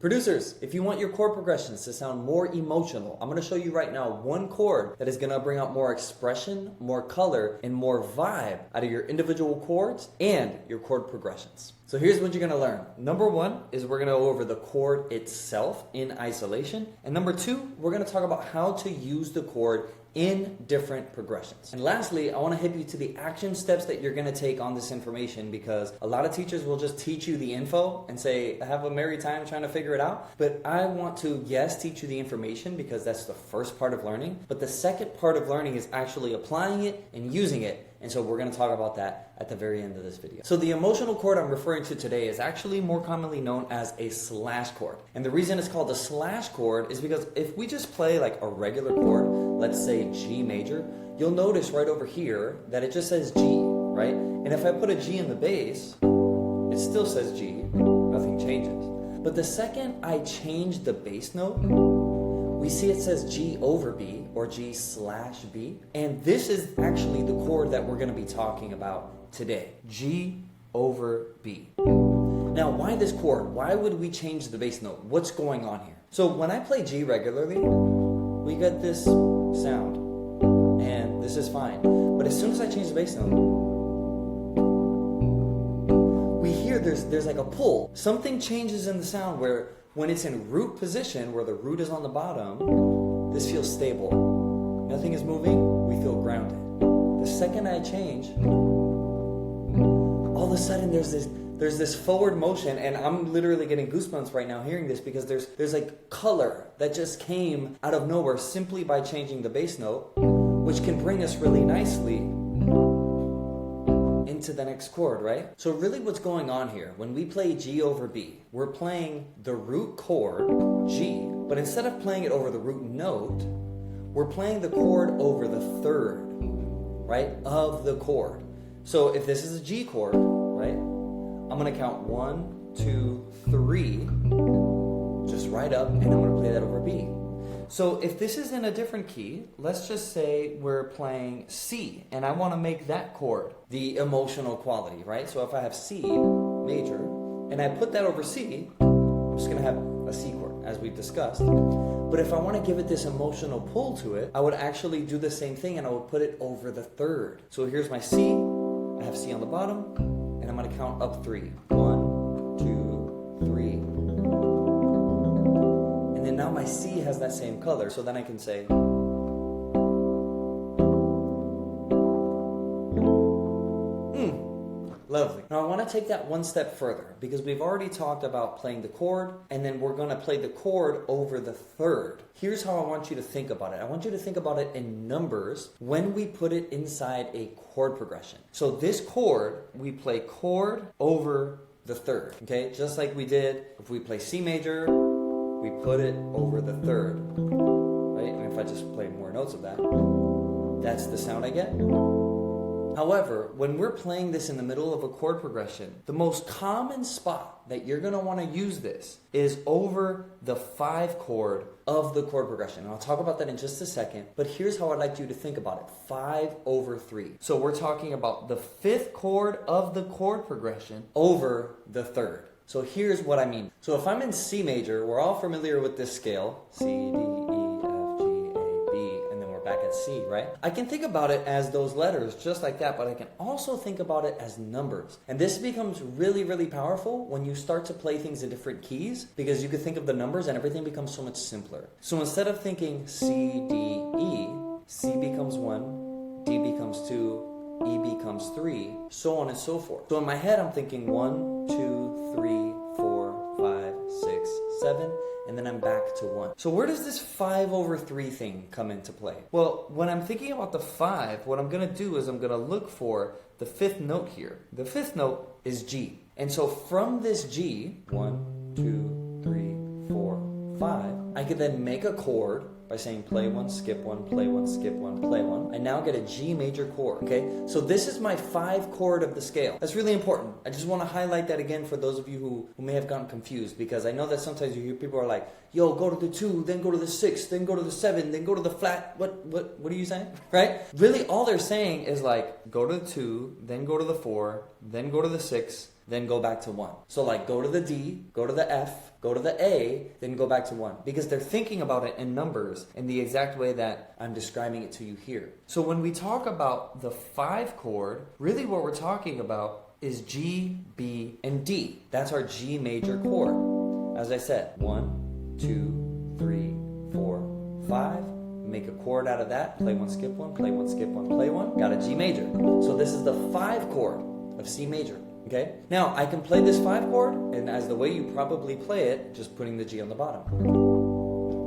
Producers, if you want your chord progressions to sound more emotional, I'm going to show you right now one chord that is going to bring out more expression, more color, and more vibe out of your individual chords and your chord progressions. So here's what you're going to learn. Number one is we're going to go over the chord itself in isolation. And number two, we're going to talk about how to use the chord in different progressions. And lastly, I want to hit you to the action steps that you're going to take on this information, because a lot of teachers will just teach you the info and say, have a merry time trying to figure it out. But I want to, yes, teach you the information because that's the first part of learning. But the second part of learning is actually applying it and using it. And so we're going to talk about that at the very end of this video. So the emotional chord I'm referring to today is actually more commonly known as a slash chord. And the reason it's called a slash chord is because if we just play like a regular chord, let's say G major, you'll notice right over here that it just says G, right? And if I put a G in the bass, it still says G, nothing changes. But the second I change the bass note, we see it says G over B or G slash B. And this is actually the chord that we're going to be talking about today. G over B. Now, why this chord? Why would we change the bass note? What's going on here? So when I play G regularly, we get this sound. And this is fine. But as soon as I change the bass note, we hear there's like a pull. Something changes in the sound where when it's in root position, where the root is on the bottom, this feels stable. Nothing is moving, we feel grounded. The second I change, all of a sudden there's this forward motion, and I'm literally getting goosebumps right now hearing this, because there's like color that just came out of nowhere simply by changing the bass note, which can bring us really nicely into the next chord, right? So really what's going on here, when we play G over B, we're playing the root chord, G, but instead of playing it over the root note, we're playing the chord over the third, right, of the chord. So if this is a G chord, right, I'm gonna count 1, 2, 3, just right up, and I'm gonna play that over B. So if this is in a different key, let's just say we're playing C, and I want to make that chord the emotional quality, right? So if I have C major, and I put that over C, I'm just going to have a C chord, as we've discussed. But if I want to give it this emotional pull to it, I would actually do the same thing, and I would put it over the third. So here's my C, I have C on the bottom, and I'm going to count up 3. 1, 2, 3. And then now my C has that same color, so then I can say, lovely. Now I want to take that one step further, because we've already talked about playing the chord, and then we're going to play the chord over the third. Here's how I want you to think about it. I want you to think about it in numbers when we put it inside a chord progression. So this chord, we play chord over the third, okay? Just like we did if we play C major, we put it over the third, right? And if I just play more notes of that, that's the sound I get. However, when we're playing this in the middle of a chord progression, the most common spot that you're going to want to use this is over the 5 chord of the chord progression. And I'll talk about that in just a second, but here's how I'd like you to think about it. 5 over 3. So we're talking about the 5th chord of the chord progression over the third. So here's what I mean. So if I'm in C major, we're all familiar with this scale. C, D, E, F, G, A, B, and then we're back at C, right? I can think about it as those letters just like that, but I can also think about it as numbers. And this becomes really, really powerful when you start to play things in different keys, because you can think of the numbers and everything becomes so much simpler. So instead of thinking C, D, E, C becomes 1, D becomes 2, E becomes 3, so on and so forth. So in my head, I'm thinking 1, 2, 3, 4, 5, 6, 7, and then I'm back to 1. So where does this 5 over 3 thing come into play? Well, when I'm thinking about the 5, what I'm going to do is I'm going to look for the 5th note here. The 5th note is G. And so from this G, 1, 2, 3, 4, 5, I could then make a chord by saying play 1, skip 1, play 1, skip 1, play 1. I now get a G major chord, okay? So this is my 5 chord of the scale. That's really important. I just want to highlight that again for those of you who may have gotten confused, because I know that sometimes you hear people are like, yo, go to the 2, then go to the 6, then go to the 7, then go to the flat. What are you saying? Right? Really all they're saying is like, go to the 2, then go to the 4, then go to the 6, then go back to 1. So like go to the D, go to the F, go to the A, then go back to 1. Because they're thinking about it in numbers in the exact way that I'm describing it to you here. So when we talk about the 5 chord, really what we're talking about is G, B, and D. That's our G major chord. As I said, 1, 2, 3, 4, 5. Make a chord out of that. Play 1, skip 1, play 1, skip 1, play 1. Got a G major. So this is the 5 chord of C major. Okay? Now, I can play this 5 chord, and as the way you probably play it, just putting the G on the bottom.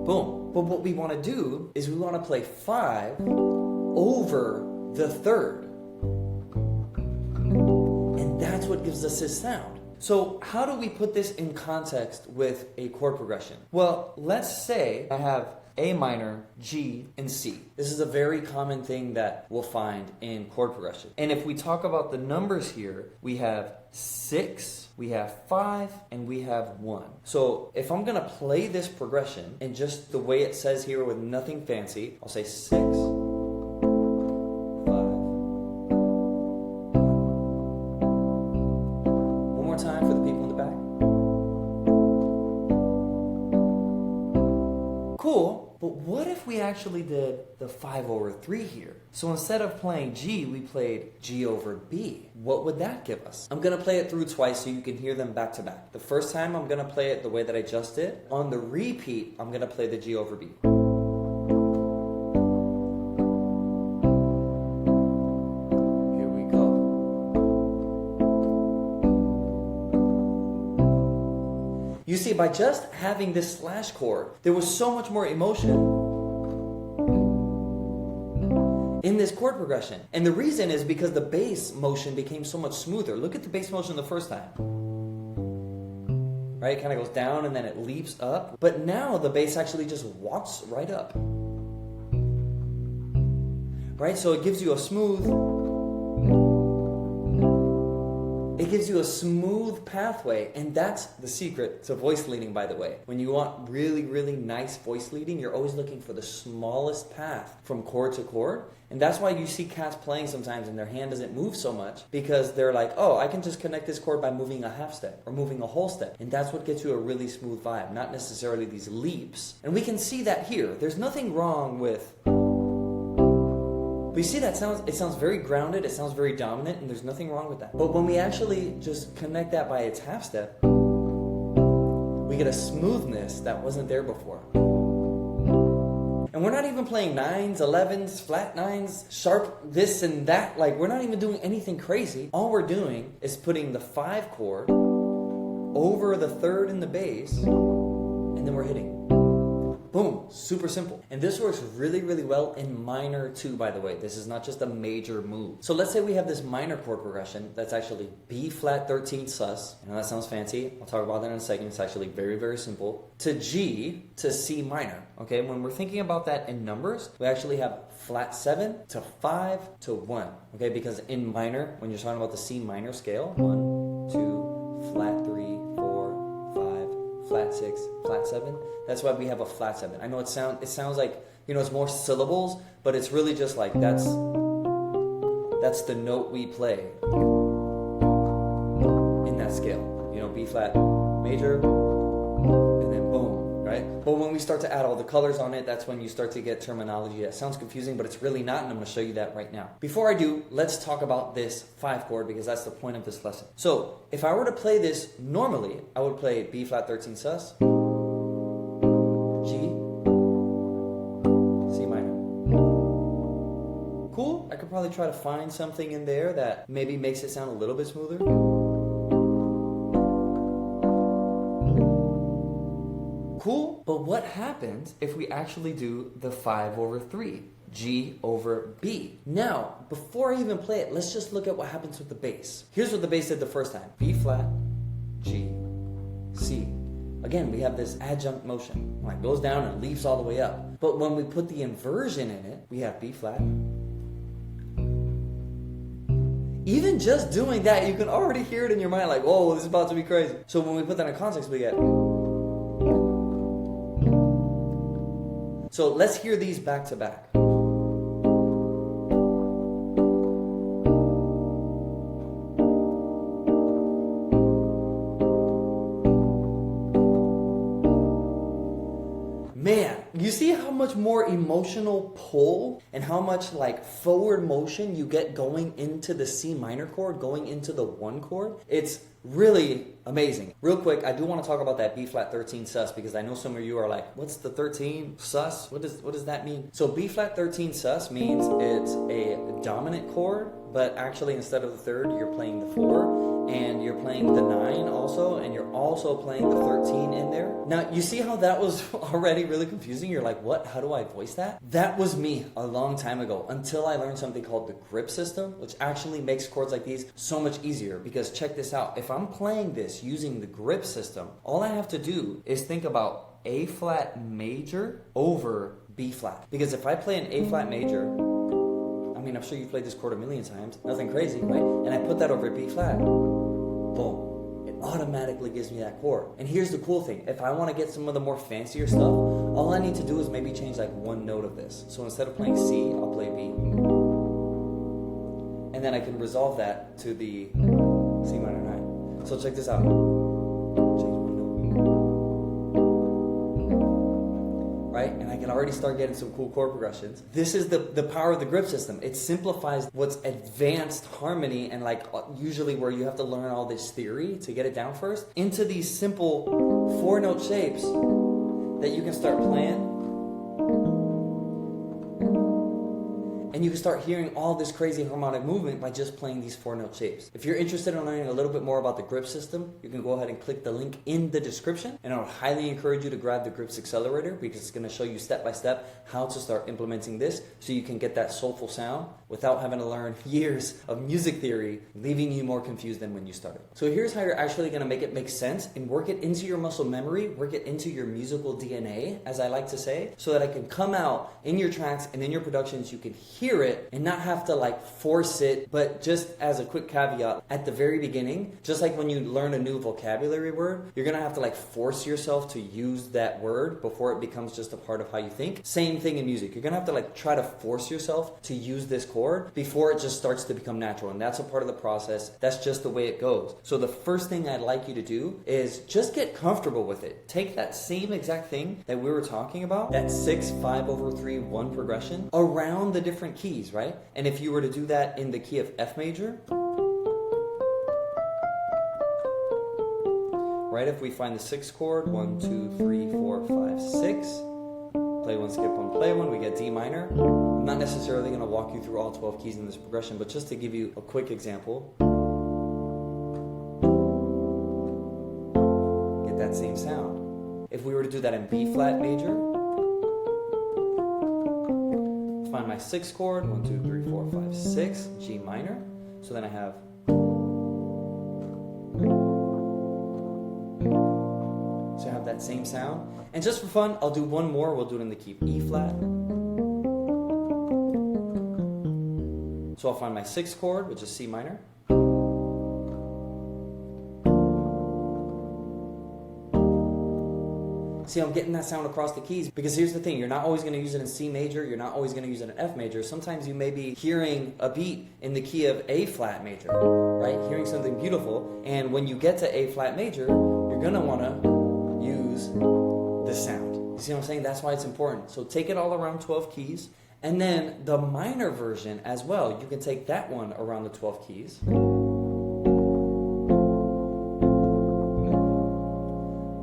Boom. But what we want to do is we want to play 5 over the 3rd. And that's what gives us this sound. So how do we put this in context with a chord progression? Well, let's say I have A minor, G, and C. This is a very common thing that we'll find in chord progression. And if we talk about the numbers here, we have 6, we have 5, and we have 1. So if I'm going to play this progression in just the way it says here with nothing fancy, I'll say 6, 5. One more time for the people in the back. Cool. But what if we actually did the 5 over 3 here? So instead of playing G, we played G over B. What would that give us? I'm going to play it through twice so you can hear them back to back. The first time I'm going to play it the way that I just did. On the repeat, I'm going to play the G over B. Here we go. You see, by just having this slash chord, there was so much more emotion in this chord progression. And the reason is because the bass motion became so much smoother. Look at the bass motion the first time. Right? It kind of goes down and then it leaps up. But now the bass actually just walks right up. Right? So it gives you a smooth pathway, and that's the secret to voice leading, by the way. When you want really, really nice voice leading, you're always looking for the smallest path from chord to chord. And that's why you see cats playing sometimes and their hand doesn't move so much, because they're like, oh, I can just connect this chord by moving a half step or moving a whole step. And that's what gets you a really smooth vibe, not necessarily these leaps. And we can see that here. There's nothing wrong with... But you see, it sounds very grounded, it sounds very dominant, and there's nothing wrong with that. But when we actually just connect that by its half step, we get a smoothness that wasn't there before. And we're not even playing 9s, 11s, flat 9s, sharp this and that. Like, we're not even doing anything crazy. All we're doing is putting the 5 chord over the 3rd in the bass, and then we're hitting. Boom, super simple. And this works really, really well in minor too, by the way. This is not just a major move. So let's say we have this minor chord progression that's actually B flat 13 sus. I know that sounds fancy. I'll talk about that in a second. It's actually very, very simple. To G to C minor. Okay, when we're thinking about that in numbers, we actually have flat 7 to 5 to 1. Okay, because in minor, when you're talking about the C minor scale, 1, 2, flat 3, 4, 5, flat 6, flat 7. That's why we have a flat 7. I know it sounds like, it's more syllables, but it's really just like that's the note we play in that scale. B flat major, and then boom, right? But when we start to add all the colors on it, that's when you start to get terminology that sounds confusing, but it's really not, and I'm going to show you that right now. Before I do, let's talk about this 5 chord, because that's the point of this lesson. So if I were to play this normally, I would play B flat 13 sus, G, C minor. Cool. I could probably try to find something in there that maybe makes it sound a little bit smoother. Cool. But what happens if we actually do the 5 over 3? G over B. Now, before I even play it, let's just look at what happens with the bass. Here's what the bass did the first time. B flat, G, C. Again, we have this adjunct motion. It goes down and leaps all the way up. But when we put the inversion in it, we have B flat. Even just doing that, you can already hear it in your mind like, whoa, this is about to be crazy. So when we put that in context, we get... So let's hear these back to back. man, you see how much more emotional pull and how much like forward motion you get going into the C minor chord, going into the 1 chord? It's really amazing. Real quick, I do want to talk about that B flat 13 sus, because I know some of you are like, what's the 13 sus? What does that mean? So B flat 13 sus means it's a dominant chord, but actually instead of the 3rd, you're playing the 4, and you're playing the 9 also, and you're also playing the 13 in there. Now, you see how that was already really confusing? You're like, what? How do I voice that? That was me a long time ago, until I learned something called the grip system, which actually makes chords like these so much easier. Because check this out. If I'm playing this using the grip system, all I have to do is think about A flat major over B flat. Because if I play an A flat major, I mean, I'm sure you've played this chord a million times, nothing crazy, right? And I put that over B flat, boom, it automatically gives me that chord. And here's the cool thing, if I want to get some of the more fancier stuff, all I need to do is maybe change like 1 note of this. So instead of playing C, I'll play B. And then I can resolve that to the C minor 9. So check this out. Change 1 note. Right? And I can already start getting some cool chord progressions. This is the power of the grip system. It simplifies what's advanced harmony and like usually where you have to learn all this theory to get it down first into these simple 4-note shapes that you can start playing. And you can start hearing all this crazy harmonic movement by just playing these 4-note shapes. If you're interested in learning a little bit more about the grip system, you can go ahead and click the link in the description. And I would highly encourage you to grab the Grips Accelerator, because it's going to show you step by step how to start implementing this so you can get that soulful sound without having to learn years of music theory, leaving you more confused than when you started. So here's how you're actually going to make it make sense and work it into your muscle memory, work it into your musical DNA, as I like to say, so that it can come out in your tracks and in your productions. You can hear it and not have to like force it. But just as a quick caveat, at the very beginning, just like when you learn a new vocabulary word, you're gonna have to like force yourself to use that word before it becomes just a part of how you think. Same thing in music. You're gonna have to like try to force yourself to use this chord before it just starts to become natural. And that's a part of the process. That's just the way it goes. So the first thing I'd like you to do is just get comfortable with it. Take that same exact thing that we were talking about, that 6/5/3/1 progression, around the different keys, right? And if you were to do that in the key of F major, right? If we find the 6th chord, 1, 2, 3, 4, 5, 6, play 1, skip 1, play 1, we get D minor. I'm not necessarily going to walk you through all 12 keys in this progression, but just to give you a quick example, get that same sound. If we were to do that in B flat major, find my 6th chord, 1, 2, 3, 4, 5, 6, G minor. So then I have, so I have that same sound. And just for fun, I'll do one more. We'll do it in the key of E flat. So I'll find my 6th chord, which is C minor. See, I'm getting that sound across the keys, because here's the thing, you're not always going to use it in C major, you're not always going to use it in F major. Sometimes you may be hearing a beat in the key of A flat major, right? Hearing something beautiful, and when you get to A flat major, you're going to want to use the sound. You see what I'm saying? That's why it's important. So take it all around 12 keys, and then the minor version as well, you can take that one around the 12 keys.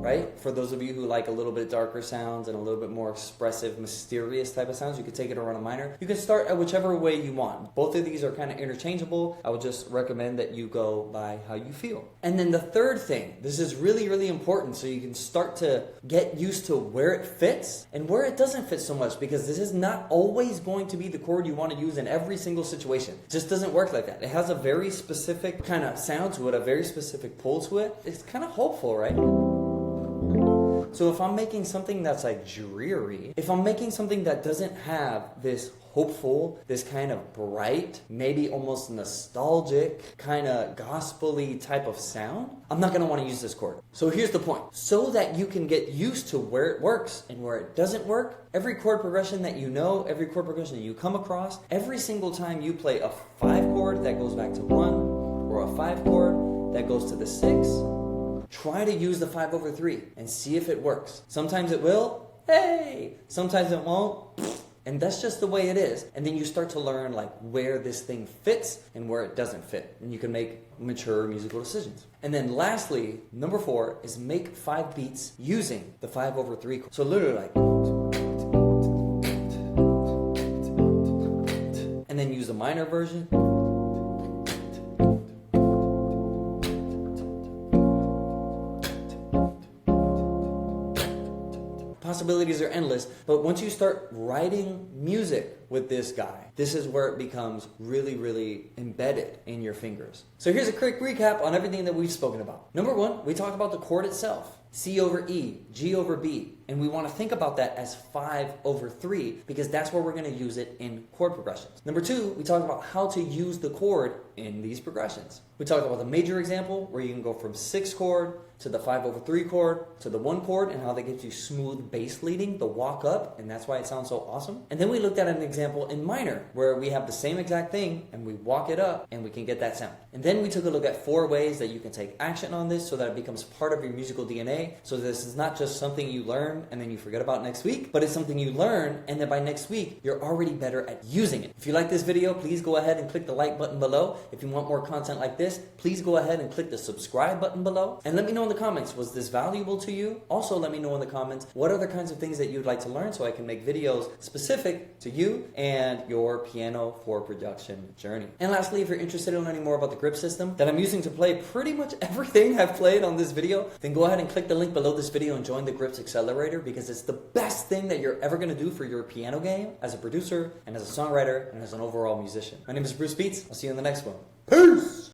Right? For those of you who like a little bit darker sounds and a little bit more expressive, mysterious type of sounds, you could take it around a minor. You can start at whichever way you want. Both of these are kind of interchangeable. I would just recommend that you go by how you feel. And then the third thing, this is really, really important, so you can start to get used to where it fits and where it doesn't fit so much, because this is not always going to be the chord you want to use in every single situation. It just doesn't work like that. It has a very specific kind of sound to it, a very specific pull to it. It's kind of hopeful, right? So if I'm making something that's like dreary, if I'm making something that doesn't have this hopeful, this kind of bright, maybe almost nostalgic, kind of gospel-y type of sound, I'm not going to want to use this chord. So here's the point. So that you can get used to where it works and where it doesn't work, every chord progression that you know, every chord progression that you come across, every single time you play a 5 chord that goes back to 1, or a 5 chord that goes to the 6, try to use the 5/3 and see if it works. Sometimes it will, Hey! Sometimes it won't. And that's just the way it is. And then you start to learn like where this thing fits and where it doesn't fit. And you can make mature musical decisions. And then lastly, number 4 is make 5 beats using the 5/3 chord. So literally like, and then use the minor version. Possibilities are endless, but once you start writing music with this guy, this is where it becomes really, really embedded in your fingers. So here's a quick recap on everything that we've spoken about. Number 1, we talked about the chord itself. C over E, G over B. And we want to think about that as 5/3 because that's where we're going to use it in chord progressions. Number 2, we talked about how to use the chord in these progressions. We talked about the major example where you can go from 6 chord to the 5/3 chord to the 1 chord and how that gives you smooth bass leading, the walk up, and that's why it sounds so awesome. And then we looked at an example in minor where we have the same exact thing and we walk it up and we can get that sound. And then we took a look at 4 ways that you can take action on this so that it becomes part of your musical DNA. So this is not just something you learn and then you forget about next week, but it's something you learn and then by next week you're already better at using it. If you like this video, please go ahead and click the like button below. If you want more content like this, please go ahead and click the subscribe button below. And let me know in the comments, was this valuable to you? Also let me know in the comments what other kinds of things that you'd like to learn so I can make videos specific to you and your piano for production journey. And lastly, if you're interested in learning more about the grip system that I'm using to play pretty much everything I've played on this video, then go ahead and click the link below this video and join the Grips Accelerator because it's the best thing that you're ever going to do for your piano game as a producer and as a songwriter and as an overall musician. My name is BruceBeats. I'll see you in the next one. Peace!